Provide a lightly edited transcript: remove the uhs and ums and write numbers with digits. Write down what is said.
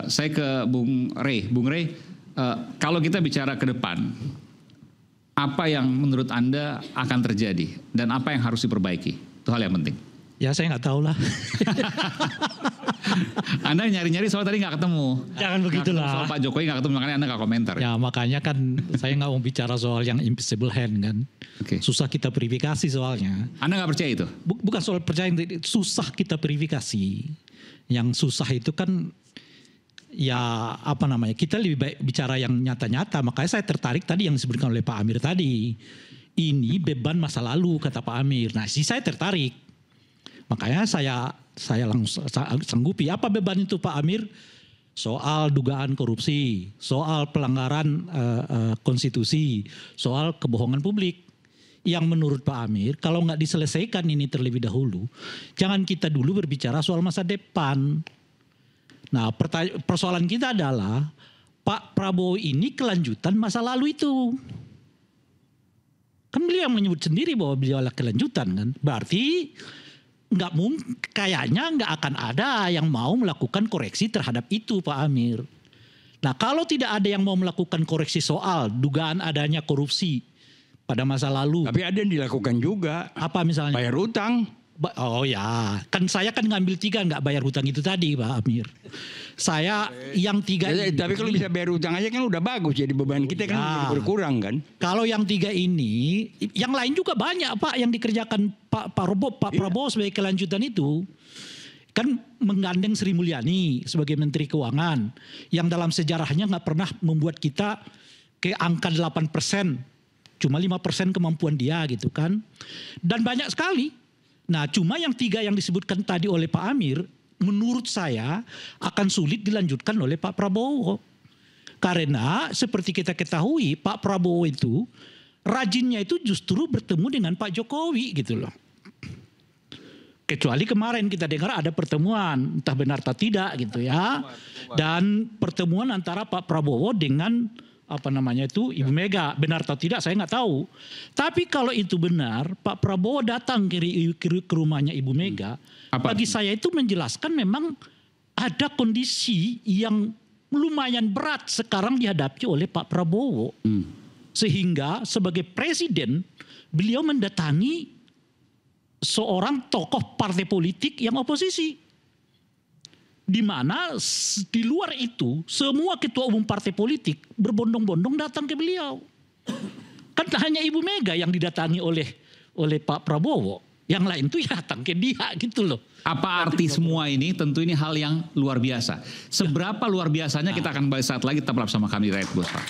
Saya ke Bung Rey. Bung Rey, kalau kita bicara ke depan, apa yang menurut Anda akan terjadi dan apa yang harus diperbaiki? Itu hal yang penting. Ya saya nggak tahu lah. Anda nyari-nyari soal tadi nggak ketemu. Jangan begitulah. Soal Pak Jokowi nggak ketemu, makanya Anda nggak komentar. Ya makanya kan saya nggak mau bicara soal yang invisible hand kan. Okay. Susah kita verifikasi soalnya. Anda nggak percaya itu? Bukan soal percaya, susah kita verifikasi. Yang susah itu kan ya apa namanya, kita lebih baik bicara yang nyata-nyata. Makanya saya tertarik tadi yang disebutkan oleh Pak Amir tadi. Ini beban masa lalu kata Pak Amir. Nah saya tertarik. Makanya saya langsung sanggupi. Apa beban itu Pak Amir? Soal dugaan korupsi, soal pelanggaran konstitusi, soal kebohongan publik. Yang menurut Pak Amir, kalau nggak diselesaikan ini terlebih dahulu, jangan kita dulu berbicara soal masa depan. Nah persoalan kita adalah Pak Prabowo ini kelanjutan masa lalu itu. Kan beliau yang menyebut sendiri bahwa beliau adalah kelanjutan kan. Berarti nggak mungkin, kayaknya nggak akan ada yang mau melakukan koreksi terhadap itu Pak Amir. Nah kalau tidak ada yang mau melakukan koreksi soal dugaan adanya korupsi pada masa lalu. Tapi ada yang dilakukan juga. Apa misalnya? Bayar utang. Oh ya, kan saya kan ngambil 3 nggak bayar hutang itu tadi Pak Amir. Saya yang 3 ini. Tapi kalau bisa bayar utang aja kan udah bagus, jadi beban kita kan jadi berkurang kan. Kalau yang 3 ini, yang lain juga banyak Pak yang dikerjakan Pak Prabowo sebagai kelanjutan itu. Kan menggandeng Sri Mulyani sebagai Menteri Keuangan. Yang dalam sejarahnya nggak pernah membuat kita ke angka 8%. Cuma 5% kemampuan dia gitu kan. Dan banyak sekali. Nah cuma yang 3 yang disebutkan tadi oleh Pak Amir, menurut saya akan sulit dilanjutkan oleh Pak Prabowo. Karena seperti kita ketahui Pak Prabowo itu rajinnya itu justru bertemu dengan Pak Jokowi gitu loh. Kecuali kemarin kita dengar ada pertemuan, entah benar atau tidak gitu ya. Dan pertemuan antara Pak Prabowo dengan apa namanya itu Ibu Mega, benar atau tidak saya nggak tahu. Tapi kalau itu benar, Pak Prabowo datang ke rumahnya Ibu Mega, bagi saya itu menjelaskan memang ada kondisi yang lumayan berat sekarang dihadapi oleh Pak Prabowo. Sehingga sebagai presiden beliau mendatangi seorang tokoh partai politik yang oposisi. Di mana di luar itu semua ketua umum partai politik berbondong-bondong datang ke beliau. Kan hanya Ibu Mega yang didatangi oleh Pak Prabowo. Yang lain tuh ya datang ke dia gitu loh. Apa arti semua ini? Tentu ini hal yang luar biasa. Seberapa luar biasanya kita akan bahas saat lagi, tetaplah bersama kami di Rakyat Bos, Pak.